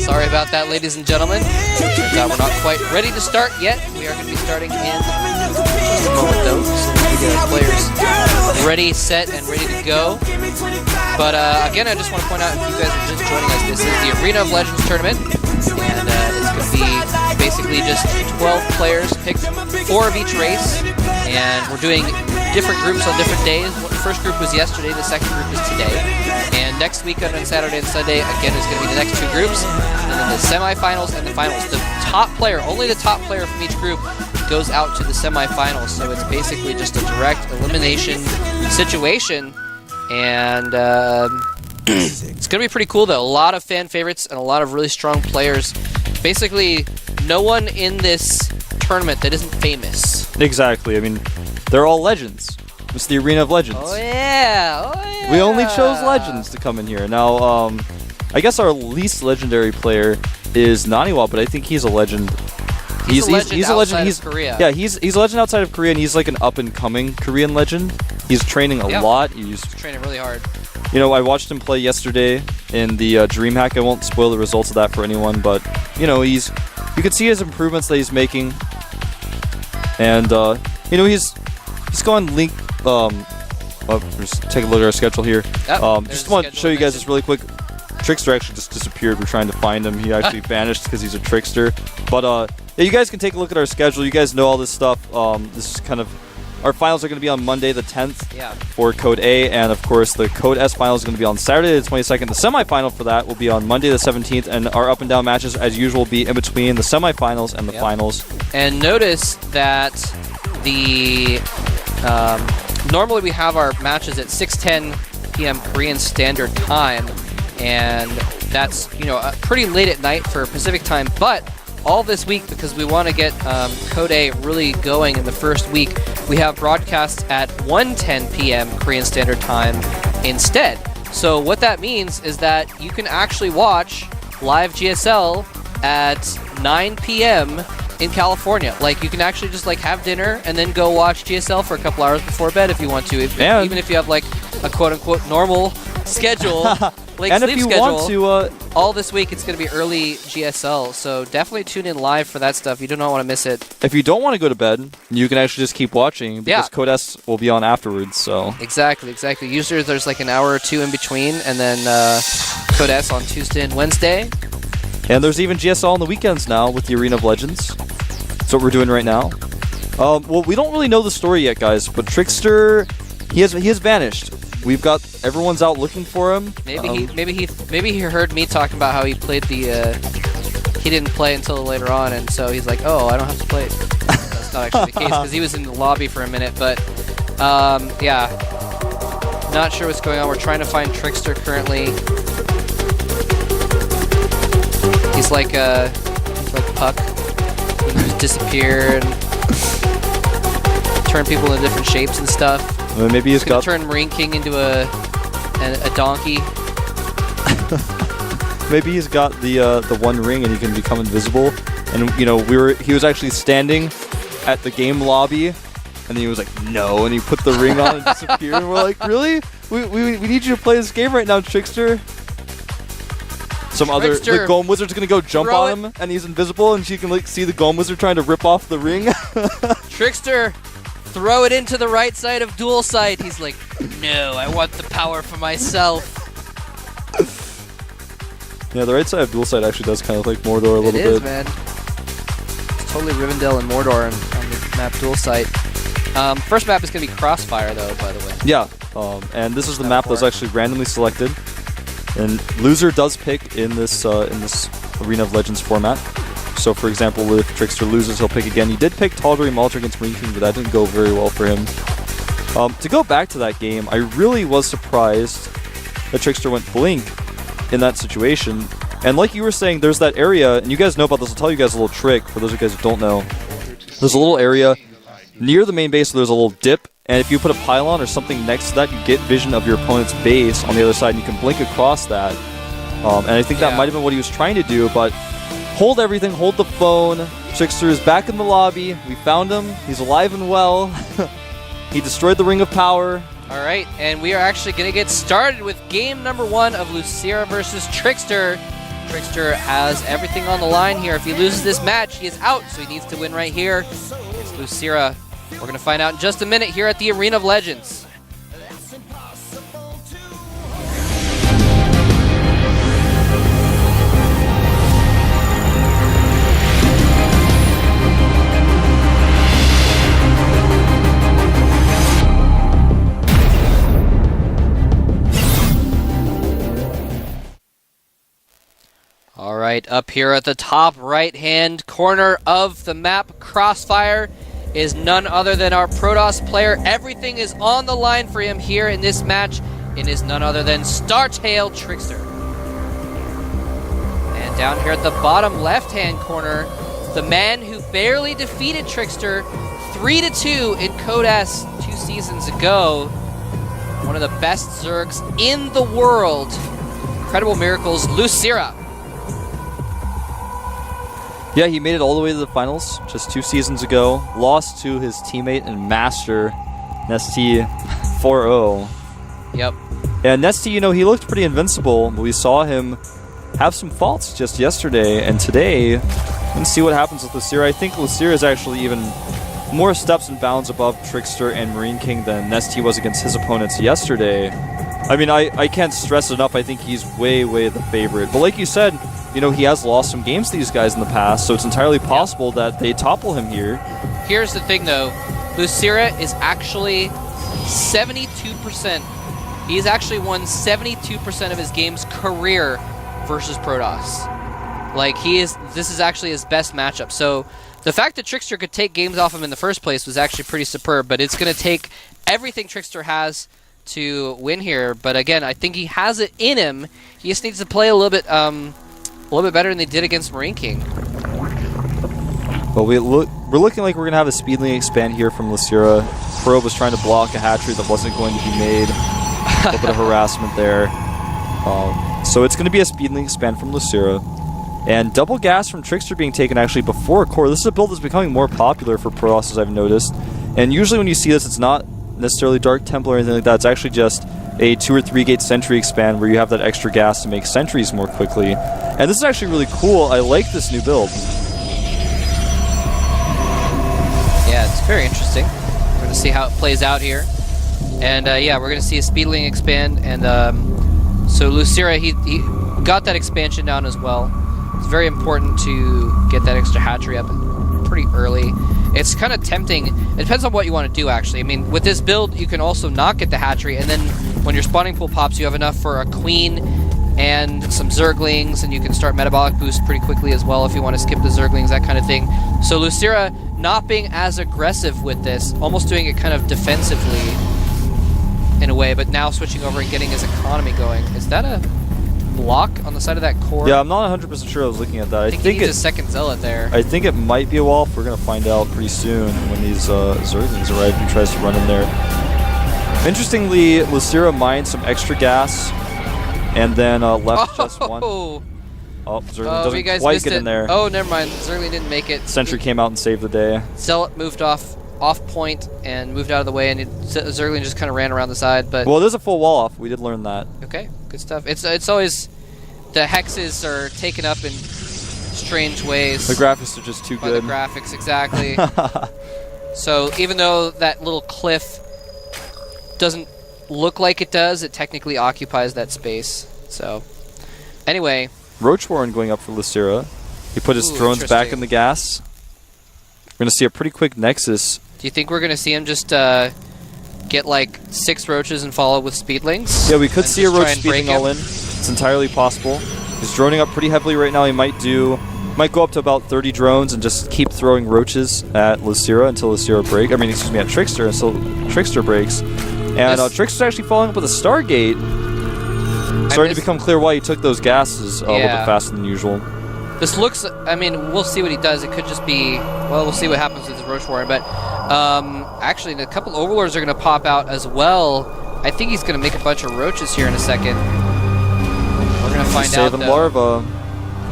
Sorry about that, ladies and gentlemen. Turns out we're not quite ready to start yet. We are going to be starting in just a moment, though. So we get our players ready, set, and ready to go. But again, I just want to point out, if you guys are just joining us, this is the Arena of Legends tournament. And it's going to be basically just 12 players, picked 4 of each race. And we're doing different groups on different days. The first group was yesterday, the second group is today. And next weekend on Saturday and Sunday, again, is going to be the next 2 groups. And then the semifinals and the finals. The top player, only the top player from each group, goes out to the semifinals. So it's basically just a direct elimination situation. And it's going to be pretty cool, though. A lot of fan favorites and a lot of really strong players. Basically, no one in this tournament that isn't famous. Exactly. I mean, they're all legends. It's the Arena of Legends. Oh yeah! Oh yeah! We only chose legends to come in here. Now, I guess our least legendary player is Naniwa, but I think he's a legend. He's a legend outside of Korea. Yeah, he's a legend outside of Korea, and he's like an up-and-coming Korean legend. He's training a lot. He's training really hard. You know, I watched him play yesterday in the DreamHack. I won't spoil the results of that for anyone, but you know, you can see his improvements that he's making, and you know, he's gone link. Just take a look at our schedule here. Just want to show you guys this really quick. TricKsteR actually just disappeared. We're trying to find him. He actually vanished because he's a TricKsteR. But yeah, you guys can take a look at our schedule. You guys know all this stuff. This is kind of, our finals are going to be on Monday the 10th for Code A, and of course the Code S final is going to be on Saturday the 22nd. The semifinal for that will be on Monday the 17th, and our up and down matches, as usual, will be in between the semifinals and the finals. And notice that the normally we have our matches at 6:10 p.m. Korean Standard Time, and that's, you know, pretty late at night for Pacific Time. But all this week, because we want to get Code A really going in the first week, we have broadcasts at 1:10 p.m. Korean Standard Time instead. So what that means is that you can actually watch live GSL at 9 p.m. in California. Like, you can actually just like have dinner and then go watch GSL for a couple hours before bed if you want to. Even if you have like a quote-unquote normal schedule, like and sleep if you schedule, want to, all this week it's going to be early GSL. So definitely tune in live for that stuff. You do not want to miss it. If you don't want to go to bed, you can actually just keep watching, because Code S will be on afterwards. So exactly. Usually there's like an hour or two in between, and then Code S on Tuesday and Wednesday. And there's even GSL on the weekends now with the Arena of Legends. That's what we're doing right now. Well, we don't really know the story yet, guys, but TricKsteR, he has vanished. We've got everyone's out looking for him. Maybe he heard me talking about how he played the. He didn't play until later on, and so he's like, "Oh, I don't have to play." That's not actually the case, because he was in the lobby for a minute. But yeah, not sure what's going on. We're trying to find TricKsteR currently. He's like Puck. He can just disappear and turn people into different shapes and stuff. Well, maybe he's got turn Marine King into a donkey. Maybe he's got the one ring and he can become invisible. And you know, he was actually standing at the game lobby, and then he was like, no, and he put the ring on and disappeared. And we're like, really? We need you to play this game right now, TricKsteR. The Golem Wizard's gonna go jump on him, and he's invisible, and she can like see the Golem Wizard trying to rip off the ring. TricKsteR, throw it into the right side of dual sight. He's like, no, I want the power for myself. Yeah, the right side of dual sight actually does kind of like Mordor a little bit. It is, man. It's totally Rivendell and Mordor on the map dual sight. First map is gonna be Crossfire, though, by the way. Yeah, and this is the map that was actually randomly selected. And Loser does pick in this Arena of Legends format. So, for example, if TricKsteR loses, he'll pick again. He did pick Tal'Dorei Malter against Marine King, but that didn't go very well for him. To go back to that game, I really was surprised that TricKsteR went Blink in that situation. And like you were saying, there's that area, and you guys know about this. I'll tell you guys a little trick for those of you guys who don't know. There's a little area near the main base, so there's a little dip. And if you put a pylon or something next to that, you get vision of your opponent's base on the other side, and you can blink across that. And I think that might have been what he was trying to do, but hold everything, hold the phone. TricKsteR is back in the lobby. We found him. He's alive and well. He destroyed the Ring of Power. All right, and we are actually going to get started with game number 1 of LosirA versus TricKsteR. TricKsteR has everything on the line here. If he loses this match, he is out, so he needs to win right here. It's LosirA. We're going to find out in just a minute here at the Arena of Legends. All right, up here at the top right-hand corner of the map, Crossfire is none other than our Protoss player. Everything is on the line for him here in this match. It is none other than Startail TricKsteR. And down here at the bottom left-hand corner, the man who barely defeated TricKsteR 3-2 in Codas 2 seasons ago. One of the best Zergs in the world. Incredible miracles, LosirA. Yeah, he made it all the way to the finals just 2 seasons ago. Lost to his teammate and master, Nesty 4-0. Yep. And Nesty, you know, he looked pretty invincible, but we saw him have some faults just yesterday. And today, let's see what happens with LosirA. I think LosirA is actually even more steps and bounds above TricKsteR and Marine King than Nesty was against his opponents yesterday. I mean, I can't stress it enough. I think he's way, way the favorite. But like you said, you know, he has lost some games to these guys in the past, so it's entirely possible that they topple him here. Here's the thing, though. LosirA is actually 72%. He's actually won 72% of his game's career versus Protoss. Like, this is actually his best matchup. So the fact that TricKsteR could take games off him in the first place was actually pretty superb, but it's going to take everything TricKsteR has to win here. But again, I think he has it in him. He just needs to play a little bit better than they did against Marine King. Well, we're looking like we're going to have a speedling expand here from LosirA. Probe was trying to block a hatchery that wasn't going to be made. A little bit of harassment there. So it's going to be a speedling expand from LosirA. And double gas from TricKsteR being taken actually before core. This is a build that's becoming more popular for Protoss, as I've noticed. And usually when you see this, it's not necessarily Dark Temple or anything like that. It's actually just a 2 or 3 gate sentry expand where you have that extra gas to make sentries more quickly. And this is actually really cool. I like this new build. Yeah, it's very interesting. We're going to see how it plays out here. And yeah, we're going to see a speedling expand. And so LosirA, he got that expansion down as well. It's very important to get that extra hatchery up pretty early. It's kind of tempting. It depends on what you want to do, actually. I mean, with this build, you can also not get the hatchery, and then when your spawning pool pops, you have enough for a queen and some Zerglings, and you can start metabolic boost pretty quickly as well if you want to skip the Zerglings, that kind of thing. So LosirA not being as aggressive with this, almost doing it kind of defensively in a way, but now switching over and getting his economy going. Is that a block on the side of that core? Yeah, I'm not 100% sure. I was looking at that. I think he needs a second zealot there. I think it might be a wall. We're going to find out pretty soon when these Zerglings arrive and tries to run in there. Interestingly, LosirA mined some extra gas and then left just one. Oh, Zergling doesn't quite get in there. Oh, never mind. Zergling didn't make it. Sentry came out and saved the day. Zealot moved off point and moved out of the way, and Zergling just kind of ran around the side. But well, there's a full wall off. We did learn that. Okay, good stuff. It's always the hexes are taken up in strange ways. The graphics are just too good. The graphics, exactly. So even though that little cliff doesn't look like it does, it technically occupies that space. So anyway, Roach Warren going up for LosirA. He put his drones back in the gas. We're going to see a pretty quick Nexus. Do you think we're going to see him just get like 6 roaches and follow with speedlings? Yeah, we could see a roach speeding all in. It's entirely possible. He's droning up pretty heavily right now. He might go up to about 30 drones and just keep throwing roaches at LosirA until LosirA breaks. I mean, excuse me, at TricKsteR until TricKsteR breaks. And TricKsteR actually following up with a Stargate. Starting to become clear why he took those gases a little bit faster than usual. This looks, I mean, we'll see what he does. It could just be, well, we'll see what happens with the Roach Warrior. But actually, a couple Overlords are going to pop out as well. I think he's going to make a bunch of roaches here in a second. We're going to find out, Saving larva.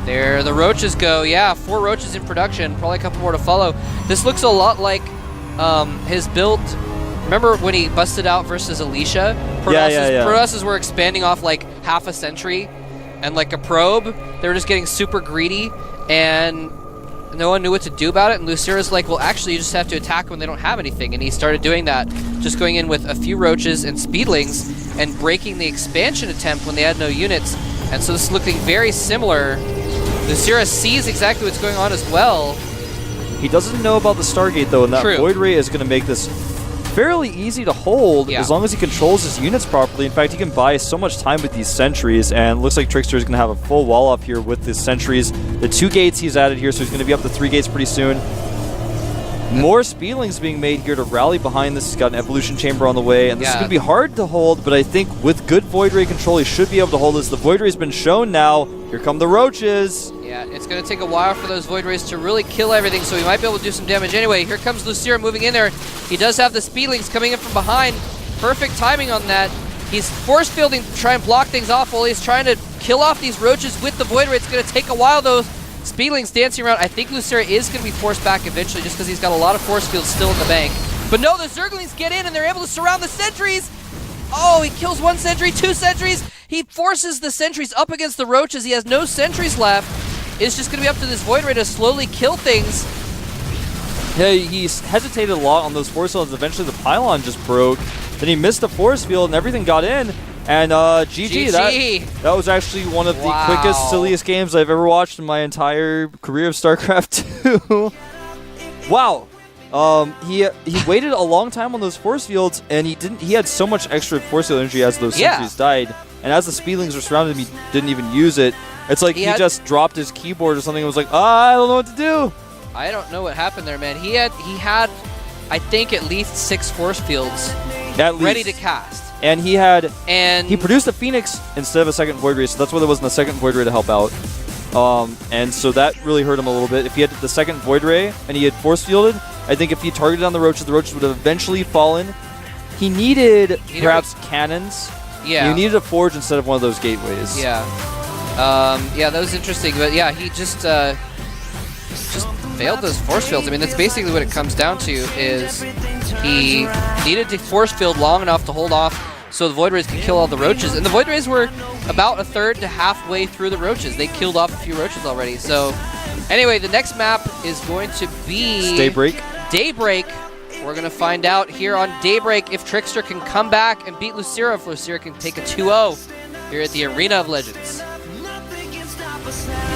There the roaches go. Yeah, 4 roaches in production. Probably a couple more to follow. This looks a lot like his build. Remember when he busted out versus Alicia? Protosses were expanding off like half a century. and like a probe. They were just getting super greedy, and no one knew what to do about it. And LosirA's like, well, actually, you just have to attack when they don't have anything. And he started doing that, just going in with a few roaches and speedlings and breaking the expansion attempt when they had no units. And so this is looking very similar. LosirA sees exactly what's going on as well. He doesn't know about the Stargate, though, and that True. Void Ray is going to make this fairly easy to hold as long as he controls his units properly. In fact, he can buy so much time with these sentries, and looks like TricKsteR is going to have a full wall up here with his sentries. The 2 gates he's added here, so he's going to be up to 3 gates pretty soon. More speedlings being made here to rally behind this. He's got an evolution chamber on the way, and this is going to be hard to hold, but I think with good Void Ray control, he should be able to hold this. The Void Ray's been shown now. Here come the roaches. Yeah, it's going to take a while for those Void Rays to really kill everything, so he might be able to do some damage anyway. Here comes LosirA moving in there. He does have the speedlings coming in from behind. Perfect timing on that. He's force fielding to try and block things off while he's trying to kill off these roaches with the Void Ray. It's going to take a while, though. Speedlings dancing around. I think LosirA is going to be forced back eventually just because he's got a lot of force fields still in the bank. But no, the Zerglings get in and they're able to surround the sentries. Oh, he kills 1 sentry, 2 sentries. He forces the sentries up against the roaches. He has no sentries left. It's just going to be up to this Void Ray to slowly kill things. Yeah, he hesitated a lot on those force fields. Eventually the pylon just broke. Then he missed the force field and everything got in. And GG. That was actually one of the quickest, silliest games I've ever watched in my entire career of StarCraft 2. Wow. He waited a long time on those force fields, and he had so much extra force field energy as those sentries died. And as the speedlings were surrounded him, he didn't even use it. It's like he just dropped his keyboard or something and was like, I don't know what to do. I don't know what happened there, man. He had I think at least 6 force fields ready to cast. And he produced a Phoenix instead of a second Void Ray, so that's why there wasn't a second Void Ray to help out. And so that really hurt him a little bit. If he had the second Void Ray and he had force fielded, I think if he targeted on the roaches would have eventually fallen. He needed perhaps cannons. Yeah. You needed a forge instead of one of those gateways. Yeah. Yeah, that was interesting. But yeah, he just failed those force fields. I mean, that's basically what it comes down to, is he needed to force field long enough to hold off so the Void Rays could kill all the roaches. And the Void Rays were about a third to halfway through the roaches. They killed off a few roaches already. So anyway, the next map is going to be Daybreak. We're going to find out here on Daybreak if TricKsteR can come back and beat LosirA, if LosirA can take a 2-0 here at the Arena of Legends. Nothing can stop us now.